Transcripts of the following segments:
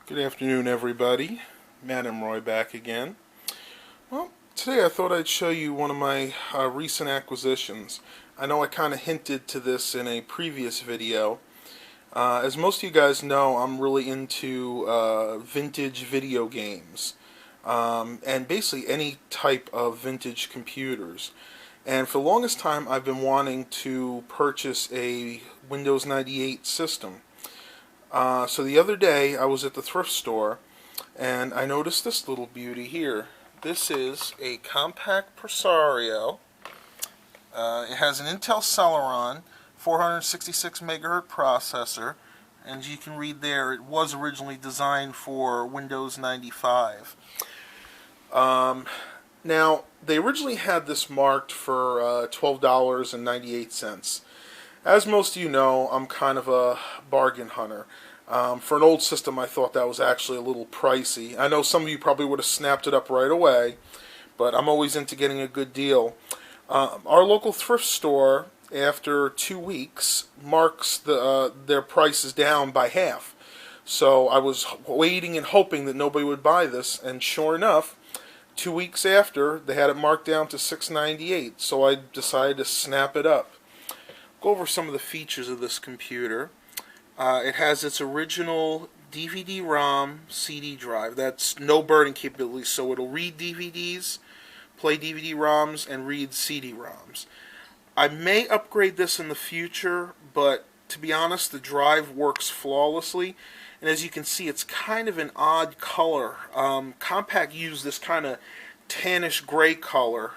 Good afternoon, everybody. Madam Roy back again. Well, today I thought I'd show you one of my recent acquisitions. I know I kind of hinted to this in a previous video. As most of you guys know, I'm really into vintage video games. And basically any type of vintage computers. And for the longest time, I've been wanting to purchase a Windows 98 system. So the other day I was at the thrift store and I noticed this little beauty here. This is a compact Presario. It has an Intel Celeron 466 megahertz processor, and as you can read there, it was originally designed for Windows 95. Now, they originally had this marked for $12.98. As most of you know, I'm kind of a bargain hunter. For an old system, I thought that was actually a little pricey. I know some of you probably would have snapped it up right away, but I'm always into getting a good deal. Our local thrift store, after 2 weeks, marks their prices down by half. So I was waiting and hoping that nobody would buy this, and sure enough, 2 weeks after, they had it marked down to $6.98. So I decided to snap it up. Go over some of the features of this computer. It has its original DVD-ROM CD drive. That's no burning capability, so it'll read DVDs, play DVD-ROMs, and read CD-ROMs. I may upgrade this in the future, but to be honest, the drive works flawlessly. And as you can see, it's kind of an odd color. Compaq used this kind of tannish gray color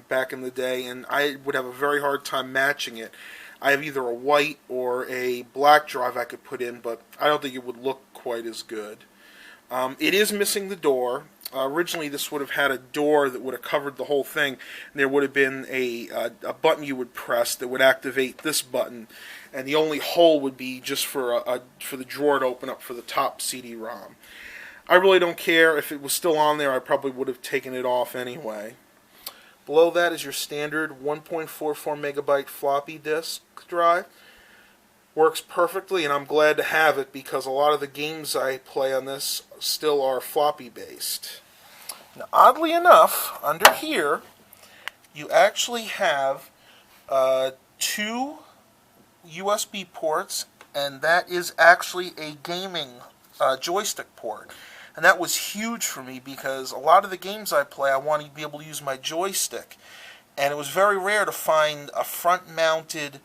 back in the day, and I would have a very hard time matching it. I have either a white or a black drive I could put in, but I don't think it would look quite as good. It is missing the door. Originally, this would have had a door that would have covered the whole thing, and there would have been a button you would press that would activate this button, and the only hole would be just for the drawer to open up for the top CD-ROM. I really don't care. If it was still on there, I probably would have taken it off anyway. Below that is your standard 1.44 megabyte floppy disk drive. Works perfectly, and I'm glad to have it because a lot of the games I play on this still are floppy based. Now, oddly enough, under here you actually have 2 USB ports, and that is actually a gaming joystick port. And that was huge for me because a lot of the games I play, I want to be able to use my joystick. And it was very rare to find a front-mounted,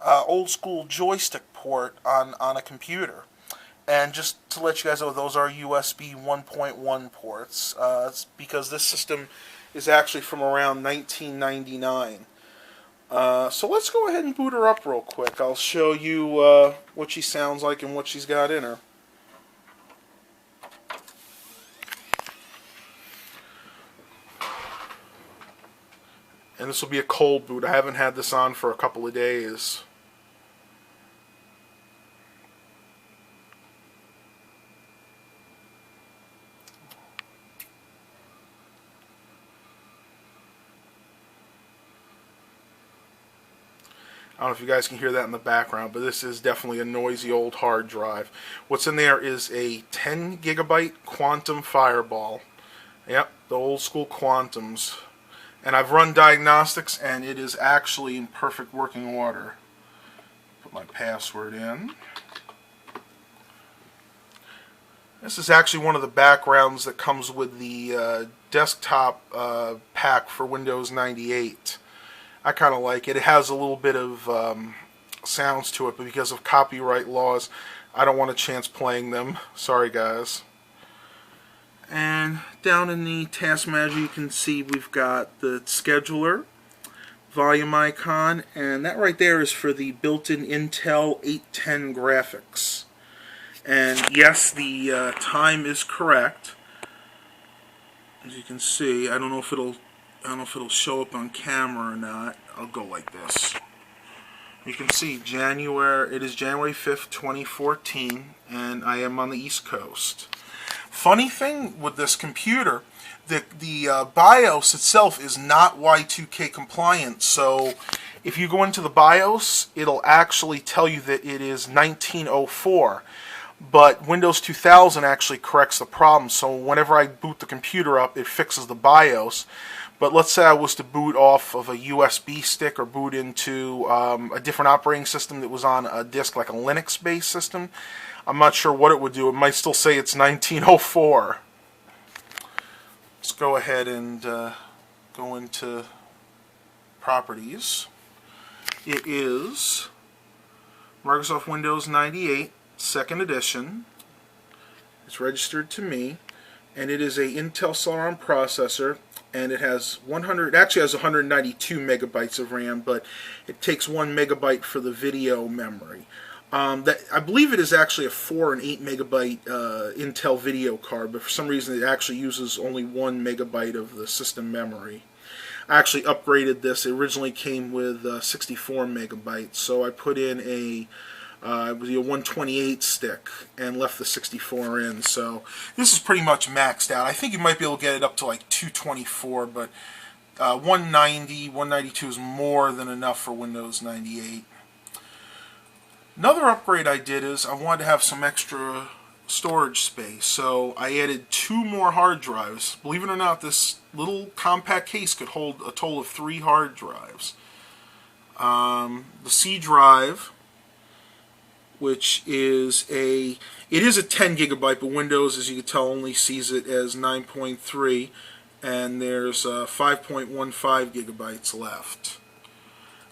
old-school joystick port on a computer. And just to let you guys know, those are USB 1.1 ports, because this system is actually from around 1999. So let's go ahead and boot her up real quick. I'll show you what she sounds like and what she's got in her. And this will be a cold boot. I haven't had this on for a couple of days. I don't know if you guys can hear that in the background, but this is definitely a noisy old hard drive. What's in there is a 10 gigabyte Quantum Fireball. Yep, the old school Quantums. And I've run diagnostics, and it is actually in perfect working order. Put my password in. This is actually one of the backgrounds that comes with the desktop pack for Windows 98. I kind of like it. It has a little bit of sounds to it, but because of copyright laws, I don't want a chance playing them. Sorry, guys. And down in the task manager you can see we've got the scheduler, volume icon, and that right there is for the built-in Intel 810 graphics. And yes, the time is correct. As you can see, I don't know if it'll show up on camera or not. I'll go like this. You can see it is January 5th, 2014, and I am on the East Coast. Funny thing with this computer, the BIOS itself is not Y2K compliant, so if you go into the BIOS, it'll actually tell you that it is 1904. But Windows 2000 actually corrects the problem. So whenever I boot the computer up, it fixes the BIOS. But let's say I was to boot off of a USB stick or boot into a different operating system that was on a disk, like a Linux-based system. I'm not sure what it would do. It might still say it's 1904. Let's go ahead and go into Properties. It is Microsoft Windows 98, second edition. It's registered to me, and it is a Intel Celeron processor, and it has 100. It actually has 192 megabytes of RAM, but it takes 1 megabyte for the video memory. I believe it is actually a 4 and 8 megabyte Intel video card, but for some reason it actually uses only 1 megabyte of the system memory. I actually upgraded this. It originally came with 64 megabytes, so I put in a 128 stick and left the 64 in. So this is pretty much maxed out. I think you might be able to get it up to like 224, but 190, 192 is more than enough for Windows 98. Another upgrade I did is I wanted to have some extra storage space, so I added 2 more hard drives. Believe it or not, this little compact case could hold a total of 3 hard drives. The C drive, which is it is a 10 gigabyte, but Windows, as you can tell, only sees it as 9.3, and there's 5.15 gigabytes left.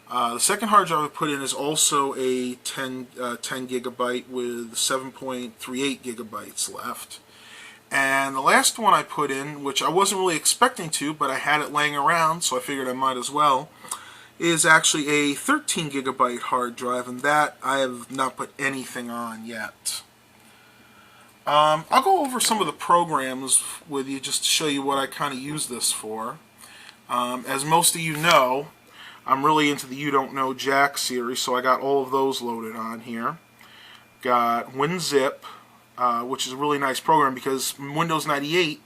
The second hard drive I put in is also a 10 gigabyte with 7.38 gigabytes left. And the last one I put in, which I wasn't really expecting to, but I had it laying around, so I figured I might as well, is actually a 13 gigabyte hard drive, and that I have not put anything on yet. I'll go over some of the programs with you just to show you what I kind of use this for. As most of you know, I'm really into the You Don't Know Jack series, so I got all of those loaded on here. Got WinZip, which is a really nice program because Windows 98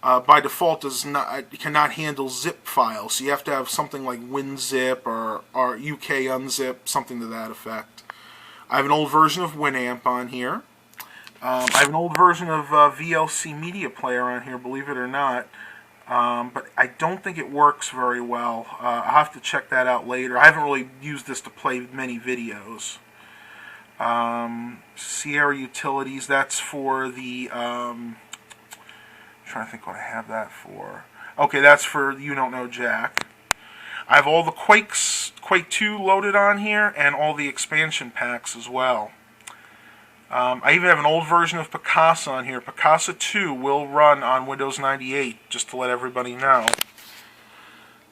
by default cannot handle zip files, so you have to have something like WinZip or UK Unzip, something to that effect. I have an old version of Winamp on here. I have an old version of VLC Media Player on here, believe it or not. But I don't think it works very well. I'll have to check that out later. I haven't really used this to play many videos. Sierra Utilities, that's for the... I'm trying to think what I have that for. Okay, that's for You Don't Know Jack. I have all the Quake 2 loaded on here, and all the expansion packs as well. I even have an old version of Picasa on here. Picasa 2 will run on Windows 98, just to let everybody know.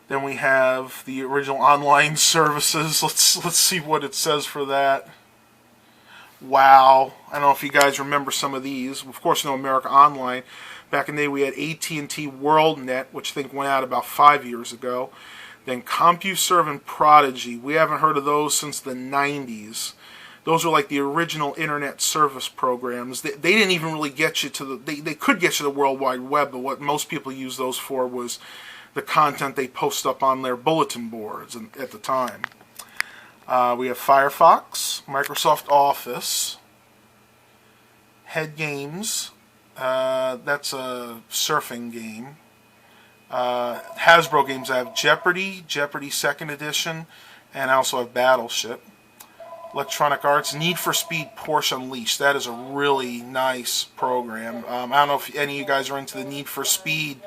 Then we have the original online services. Let's see what it says for that. Wow. I don't know if you guys remember some of these. Of course, you know America Online. Back in the day, we had AT&T WorldNet, which I think went out about 5 years ago. Then CompuServe and Prodigy. We haven't heard of those since the 90s. Those are like the original internet service programs. They didn't even really get you to the... They could get you to the World Wide Web, but what most people used those for was the content they post up on their bulletin boards at the time. We have Firefox, Microsoft Office, Head Games. That's a surfing game. Hasbro games. I have Jeopardy, Jeopardy 2nd Edition, and I also have Battleship. Electronic Arts, Need for Speed Porsche Unleashed. That is a really nice program. I don't know if any of you guys are into the Need for Speed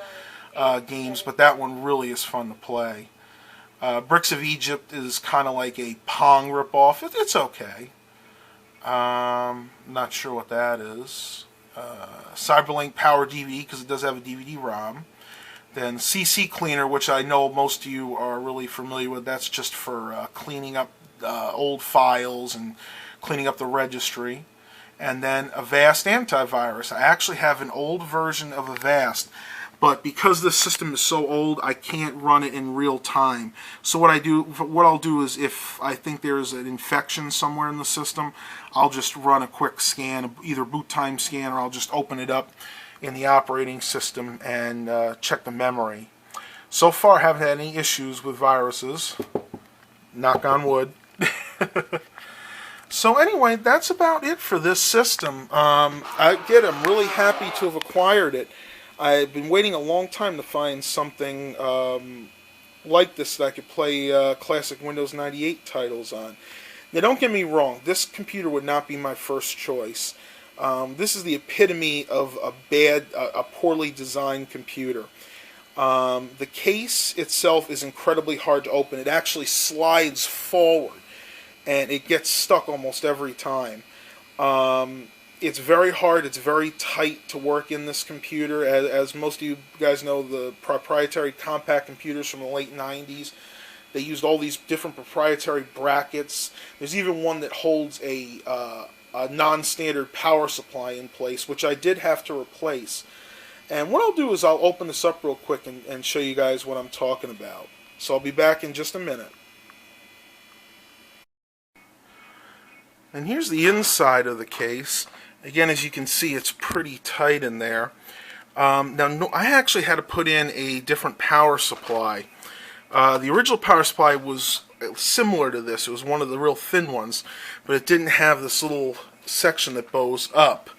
games, but that one really is fun to play. Bricks of Egypt is kind of like a Pong ripoff. It's okay. Not sure what that is. Cyberlink Power DVD, because it does have a DVD-ROM. Then CC Cleaner, which I know most of you are really familiar with. That's just for cleaning up old files and cleaning up the registry. And then Avast Antivirus. I actually have an old version of Avast, but because this system is so old, I can't run it in real time. So what I'll do is, if I think there's an infection somewhere in the system, I'll just run a quick scan, either boot time scan, or I'll just open it up in the operating system and check the memory. So far, I haven't had any issues with viruses. Knock on wood. So anyway, that's about it for this system. I'm really happy to have acquired it. I've been waiting a long time to find something like this that I could play classic Windows 98 titles on. Now, don't get me wrong, this computer would not be my first choice. This is the epitome of a poorly designed computer. The case itself is incredibly hard to open. It actually slides forward, and it gets stuck almost every time. It's very hard, it's very tight to work in this computer. As most of you guys know, the proprietary compact computers from the late 90s, they used all these different proprietary brackets. There's even one that holds a non-standard power supply in place, which I did have to replace. And what I'll do is I'll open this up real quick and show you guys what I'm talking about. So I'll be back in just a minute. And here's the inside of the case. Again, as you can see, it's pretty tight in there. Now, I actually had to put in a different power supply. The original power supply was similar to this. It was one of the real thin ones, but it didn't have this little section that bows up.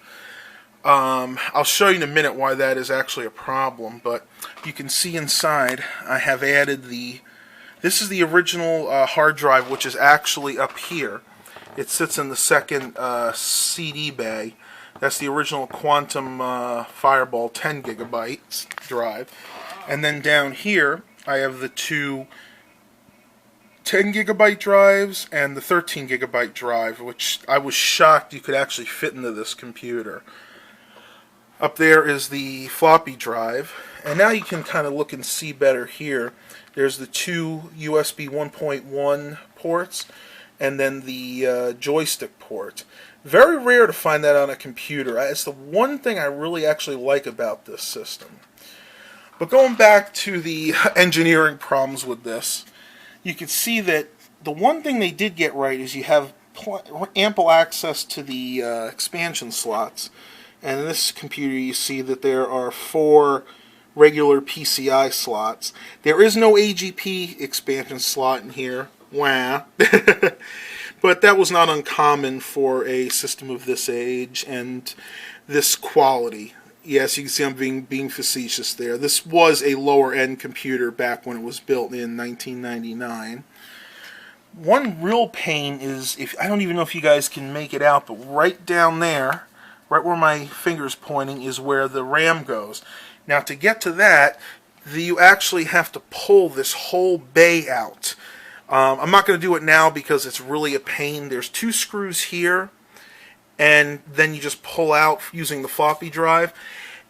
I'll show you in a minute why that is actually a problem, but you can see inside I have added this is the original hard drive, which is actually up here. It sits in the second CD bay. That's the original Quantum Fireball 10 gigabytes drive. And then down here I have the two 10 gigabyte drives and the 13 gigabyte drive, which I was shocked you could actually fit into this computer. Up there is the floppy drive, and now you can kind of look and see better here. There's the two USB 1.1 ports and then the joystick port. Very rare to find that on a computer. It's the one thing I really actually like about this system. But going back to the engineering problems with this, you can see that the one thing they did get right is you have ample access to the expansion slots. And in this computer you see that there are 4 regular PCI slots. There is no AGP expansion slot in here. Wah. But that was not uncommon for a system of this age and this quality. Yes, you can see I'm being facetious there. This was a lower end computer back when it was built in 1999. One real pain is, I don't even know if you guys can make it out, but right down there, right where my finger's pointing, is where the RAM goes. Now, to get to that, you actually have to pull this whole bay out. I'm not going to do it now because it's really a pain. There's 2 screws here, and then you just pull out using the floppy drive.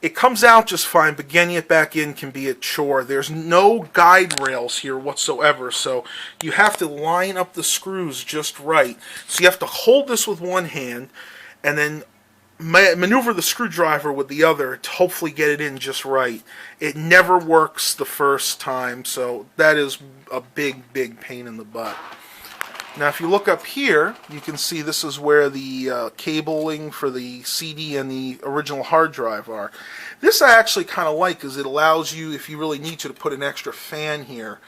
It comes out just fine, but getting it back in can be a chore. There's no guide rails here whatsoever, so you have to line up the screws just right. So you have to hold this with one hand, and then maneuver the screwdriver with the other to hopefully get it in just right. It never works the first time, so that is a big pain in the butt. Now if you look up here, you can see this is where the cabling for the CD and the original hard drive are. This I actually kind of like because it allows you, if you really need to put an extra fan here.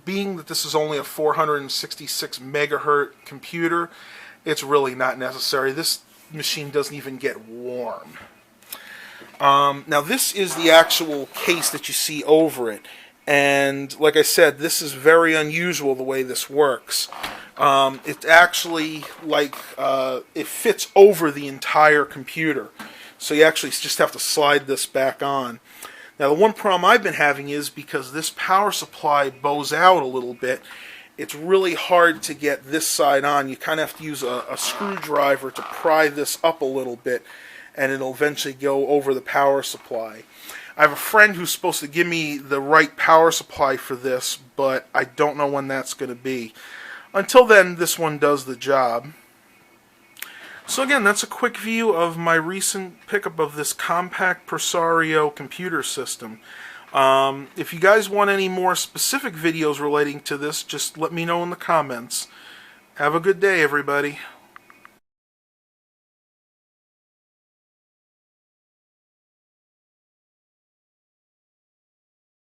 Being that this is only a 466 megahertz computer, it's really not necessary. This machine doesn't even get warm. Now this is the actual case that you see over it, and like I said, this is very unusual the way this works. It's actually like it fits over the entire computer, so you actually just have to slide this back on. Now the one problem I've been having is because this power supply bows out a little bit, it's really hard to get this side on. You kind of have to use a screwdriver to pry this up a little bit, and it'll eventually go over the power supply. I have a friend who's supposed to give me the right power supply for this, but I don't know when that's going to be. Until then, this one does the job. So again, that's a quick view of my recent pickup of this compact Presario computer system. If you guys want any more specific videos relating to this, just let me know in the comments. Have a good day, everybody.